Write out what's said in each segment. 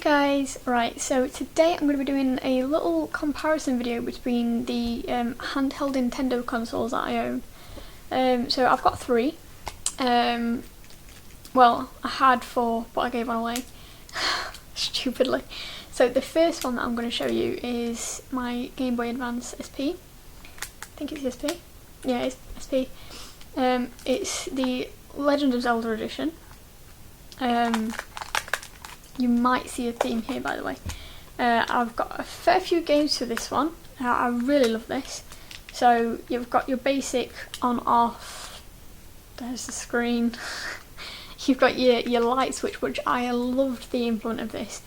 Guys, right, so today I'm going to be doing a little comparison video between the handheld Nintendo consoles that I own. So I've got three. Well, I had four, but I gave one away. Stupidly. So the first one that I'm going to show you is my Game Boy Advance SP. I think it's SP. Yeah, it's SP. It's the Legend of Zelda edition. You might see a theme here, by the way. I've got a fair few games for this one. I really love this. So you've got your basic on-off. There's the screen. You've got your light switch, which I loved the implement of this.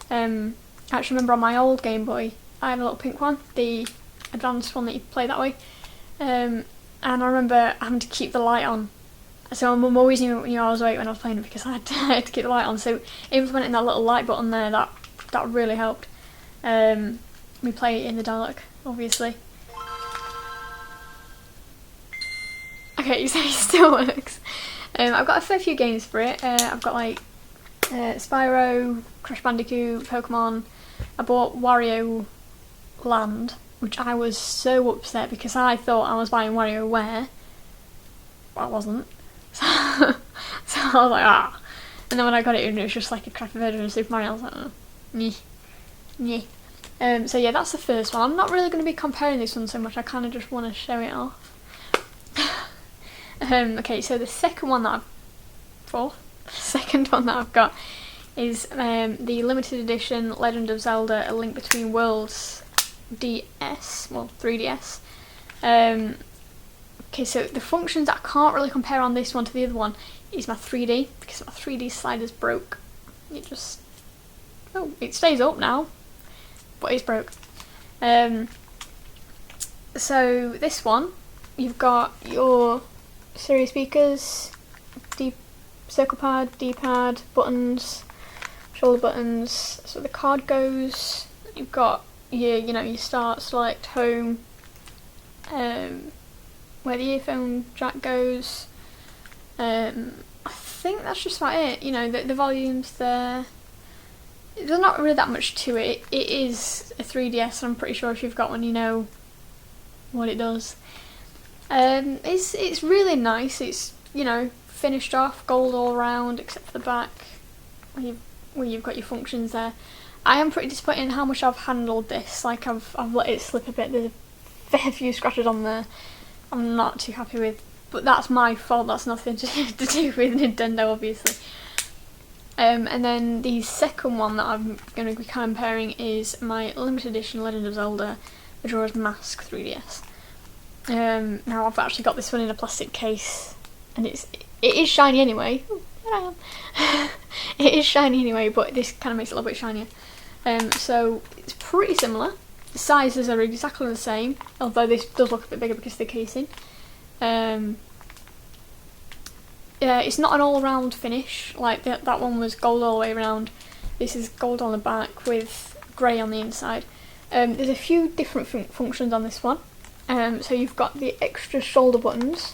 I actually remember on my old Game Boy, I had a little pink one, the advanced one that you play that way. And I remember having to keep the light on. So my mum always knew I was awake when I was playing it because I had to keep the light on. So implementing that little light button there, that really helped. We play it in the dark, obviously. Okay, so it still works. I've got a fair few games for it. I've got like Spyro, Crash Bandicoot, Pokemon. I bought Wario Land, which I was so upset because I thought I was buying WarioWare, but I wasn't. So I was like, ah. And then when I got it, it was just like a crappy version of Super Mario. I was like, oh, meh. So yeah, that's the first one. I'm not really going to be comparing this one so much. I kind of just want to show it off. Okay, so the second one that I've got is the limited edition Legend of Zelda: A Link Between Worlds DS, well 3DS. Okay, so the functions that I can't really compare on this one to the other one is my 3D, because my 3D sliders broke. It stays up now, but it's broke. So this one, you've got your stereo speakers, circle pad, D-pad, buttons, shoulder buttons. So the card goes. You've got your start, select, home. Where the earphone jack goes. I think that's just about it. The volume's there. There's not really that much to it. It is a 3DS, and I'm pretty sure if you've got one, you know what it does. It's really nice. It's finished off, gold all around, except for the back where you've got your functions there. I am pretty disappointed in how much I've handled this. Like I've let it slip a bit. There's a fair few scratches on there. I'm not too happy with, but that's my fault. That's nothing to do with Nintendo, obviously. And then the second one that I'm going to be comparing is my limited edition Legend of Zelda: Majora's Mask 3DS. Now I've actually got this one in a plastic case, and it is shiny anyway. Ooh, there I am. It is shiny anyway, but this kind of makes it a little bit shinier. So it's pretty similar. The sizes are exactly the same, although this does look a bit bigger because of the casing. It's not an all-round finish, like that one was gold all the way around. This is gold on the back with grey on the inside. There's a few different functions on this one. So you've got the extra shoulder buttons.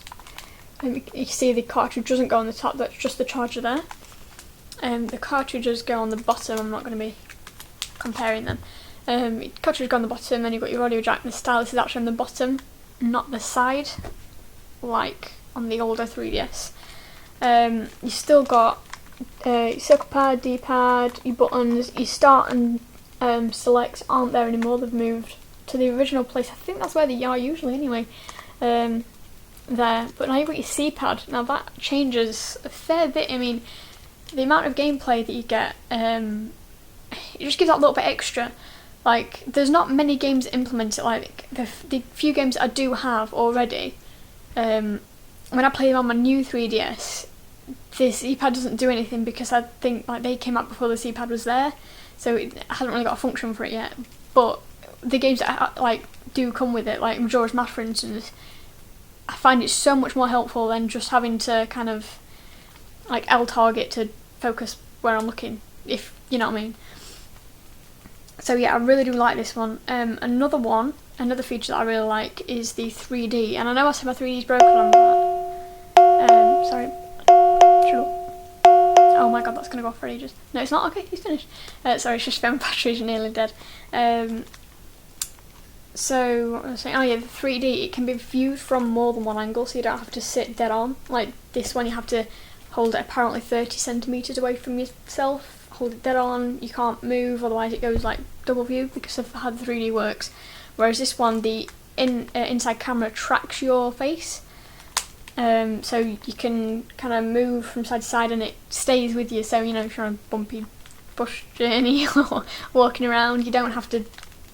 You can see the cartridge doesn't go on the top, that's just the charger there. The cartridges go on the bottom. I'm not going to be comparing them. Cartridge go on the bottom, then you've got your audio jack, and the stylus is actually on the bottom, not the side, like on the older 3DS. You still got your circle pad, D-pad, your buttons. Your start and select aren't there anymore, they've moved to the original place. I think that's where they are usually anyway, there. But now you've got your C-pad. Now that changes a fair bit. I mean, the amount of gameplay that you get, it just gives that little bit extra. Like, there's not many games that implement it. Like, the few games I do have already, when I play them on my new 3DS, the C-pad doesn't do anything because I think like they came out before the C-pad was there, so it hasn't really got a function for it yet. But the games that do come with it, like Majora's Mask for instance, I find it so much more helpful than just having to kind of like L-target to focus where I'm looking, if you know what I mean. So yeah, I really do like this one. Another feature that I really like is the 3D. And I know I said my 3D is broken on that. Sorry. Oh my god, that's going to go off for ages. No, it's not. Okay, he's finished. Sorry, it's just my battery's nearly dead. So, what was I saying? Oh yeah, the 3D, it can be viewed from more than one angle, so you don't have to sit dead on. Like this one, you have to hold it apparently 30 centimetres away from yourself, hold it dead on, you can't move, otherwise it goes like double view because of how the 3D works. Whereas this one, the inside camera tracks your face, so you can kind of move from side to side and it stays with you, so you know, if you're on a bumpy bush journey or walking around, you don't have to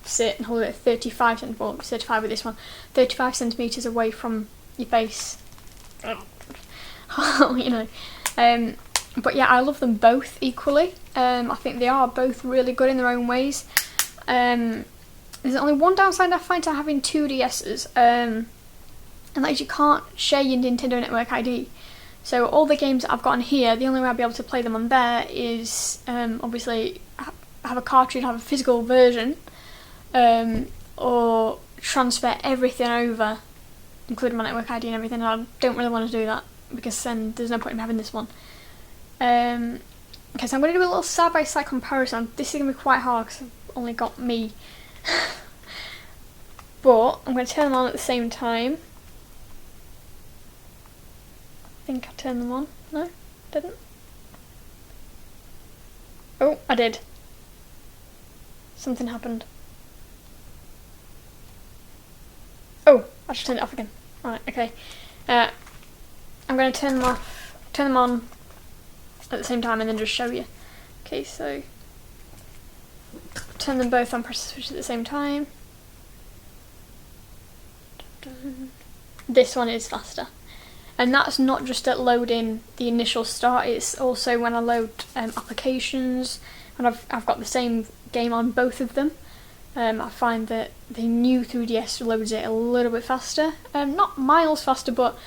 sit and hold it 35 with this one, 35 centimetres away from your face. You know, but yeah, I love them both equally. I think they are both really good in their own ways. There's only one downside I find to having two DSs, and that is you can't share your Nintendo Network ID. So all the games that I've got on here, the only way I'll be able to play them on there is obviously have a cartridge, have a physical version, or transfer everything over, including my network ID and everything. And I don't really want to do that because then there's no point in having this one. Okay, so I'm going to do a little side-by-side comparison. This is going to be quite hard because I've only got me. But I'm going to turn them on at the same time. I think I turned them on. No, didn't. Oh, I did. Something happened. Oh, I just turned it off again. Right, okay. I'm going to turn them on at the same time and then just show you. Okay, so turn them both on, press the switch at the same time. This one is faster. And that's not just at loading the initial start, it's also when I load applications, and I've got the same game on both of them. I find that the new 3DS loads it a little bit faster. Not miles faster, but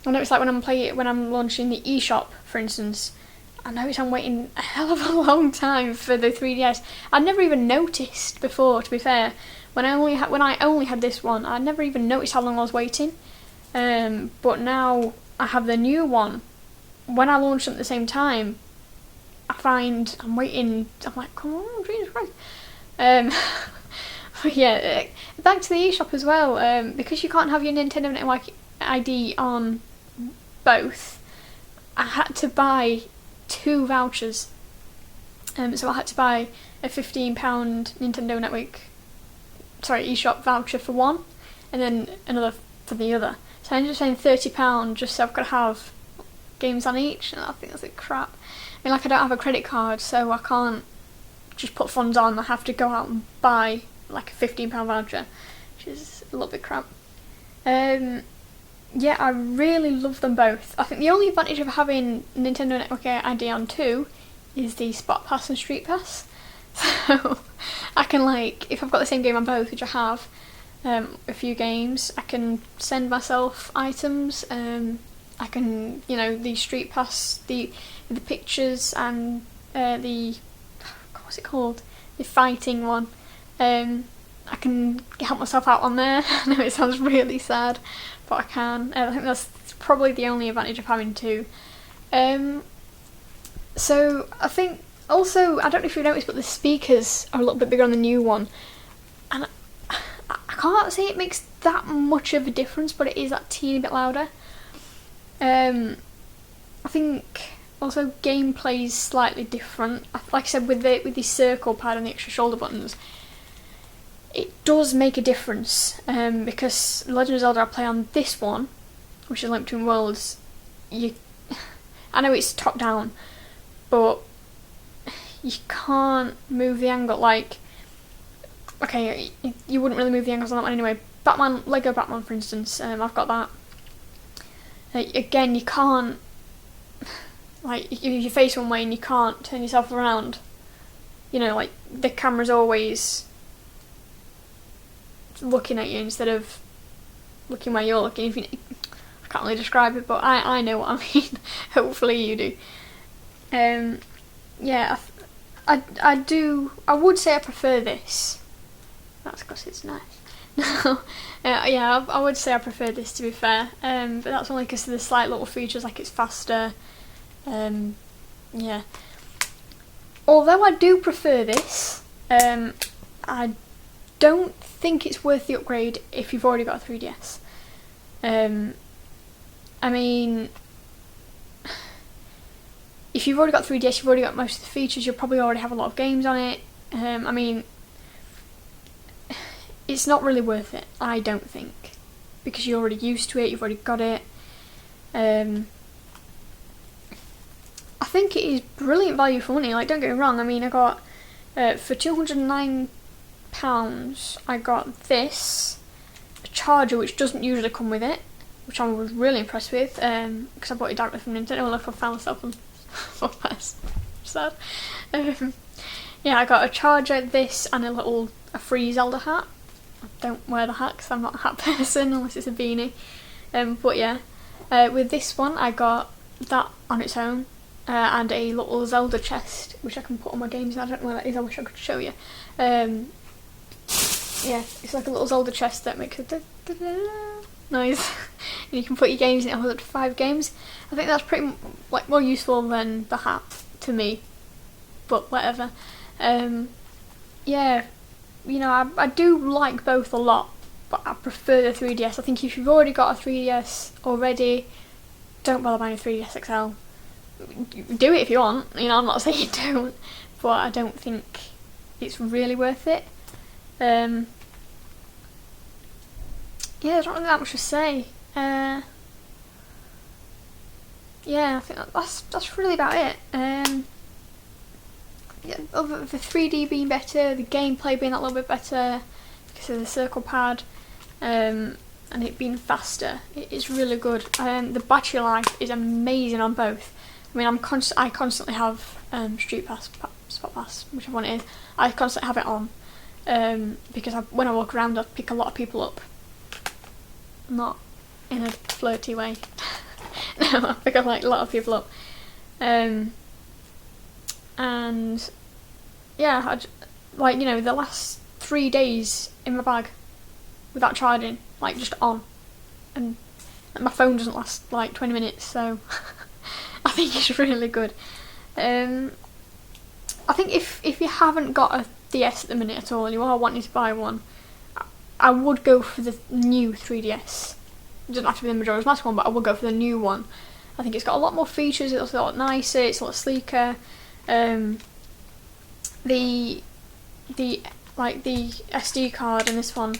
I know it's like when I'm launching the eShop, for instance, I notice I'm waiting a hell of a long time for the 3DS. I'd never even noticed before, to be fair. When I only had this one, I never even noticed how long I was waiting. But now I have the new one. When I launch them at the same time, I find I'm waiting. I'm like, come on, Jesus Christ. But yeah, back to the eShop as well. Because you can't have your Nintendo Network ID on both, I had to buy 2 vouchers. So I had to buy a £15 Nintendo Network, eShop voucher for one, and then another for the other. So I ended up spending £30 just so I've got to have games on each, and I think that's a crap. I mean, like, I don't have a credit card, so I can't just put funds on. I have to go out and buy like a £15 voucher, which is a little bit crap. Yeah, I really love them both. I think the only advantage of having Nintendo Network ID on 2 is the Spot Pass and Street Pass. So I can, like, if I've got the same game on both, which I have, a few games, I can send myself items. I can, you know, the Street Pass, the pictures, and what's it called? The fighting one. I can help myself out on there. I know it sounds really sad, but I can. I think that's probably the only advantage of having 2. So I think also, I don't know if you've noticed, but the speakers are a little bit bigger on the new one, and I can't say it makes that much of a difference, but it is that teeny bit louder. I think also gameplay is slightly different. Like I said, with the circle pad and the extra shoulder buttons, it does make a difference, because Legend of Zelda I play on this one, which is Link Between Worlds. I know it's top down, but you can't move the angle. Like, okay, you wouldn't really move the angles on that one anyway. Lego Batman, for instance, I've got that. Again, you can't, like, if you face one way and you can't turn yourself around, you know, like, the camera's always looking at you instead of looking where you're looking. I can't really describe it, but I know what I mean. Hopefully you do. Yeah, I would say I prefer this. That's because it's nice. Yeah, I would say I prefer this, to be fair. But that's only because of the slight little features, like it's faster. Yeah. although I do prefer this, I don't think it's worth the upgrade if you've already got a 3DS. I mean, if you've already got 3DS, you've already got most of the features, you'll probably already have a lot of games on it. I mean, it's not really worth it, I don't think, because you're already used to it, you've already got it. I think it is brilliant value for money, like, don't get me wrong. I mean, I got, for £209, I got this, a charger which doesn't usually come with it, which I was really impressed with, because I bought it directly from Nintendo. Look, I found myself on that's sad. Yeah, I got a charger, this, and a free Zelda hat. I don't wear the hat because I'm not a hat person unless it's a beanie. But yeah, with this one I got that on its own, and a little Zelda chest which I can put on my games. I don't know where that is, I wish I could show you. Yeah, it's like a little Zelda chest that makes a noise, and you can put your games in it. I holds up to 5 games. I think that's pretty like more useful than the hat to me, but whatever. Yeah, you know, I do like both a lot, but I prefer the 3DS. I think if you've already got a 3DS already, don't bother buying a 3DS XL. Do it if you want, you know, I'm not saying you don't, but I don't think it's really worth it. Yeah, there's not really that much to say. Yeah, I think that's really about it. Yeah, other the 3D being better, the gameplay being that little bit better because of the circle pad, and it being faster. It is really good. The battery life is amazing on both. I mean, I constantly have Street Pass, Spot Pass, whichever one it is. I constantly have it on because when I walk around, I pick a lot of people up. Not in a flirty way. No, I pick up like a lot of people up. And yeah, like, you know, the last 3 days in my bag without charging, like just on, and my phone doesn't last like 20 minutes, so I think it's really good. I think if you haven't got a DS at the minute at all and you are wanting to buy one, I would go for the new 3DS. It doesn't have to be the Majora's Mask one, but I would go for the new one. I think it's got a lot more features, it's a lot nicer, it's a lot sleeker. The SD card in this one,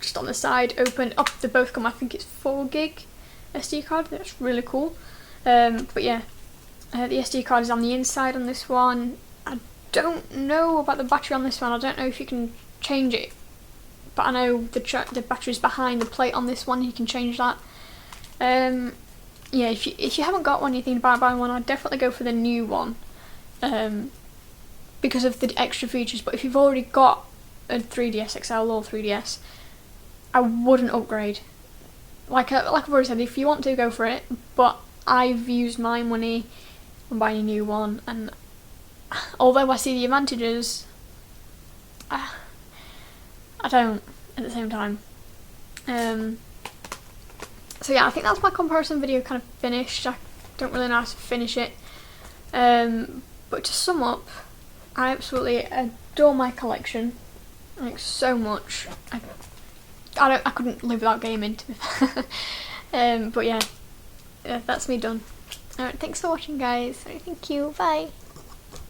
just on the side, open up. They both come. I think it's 4 gig SD card. That's really cool. But yeah, the SD card is on the inside on this one. I don't know about the battery on this one. I don't know if you can change it, but I know the battery's behind the plate on this one. You can change that. Yeah, if you haven't got one, you think about buying one, I'd definitely go for the new one, because of the extra features. But if you've already got a 3DS XL or 3DS, I wouldn't upgrade. Like I've already said, if you want to, go for it. But I've used my money on buying a new one, and although I see the advantages, I don't at the same time. So yeah, I think that's my comparison video kind of finished. I don't really know how to finish it. But to sum up, I absolutely adore my collection, like so much. I couldn't live without gaming, to be fair. But yeah, that's me done. Alright, thanks for watching, guys. Thank you, bye.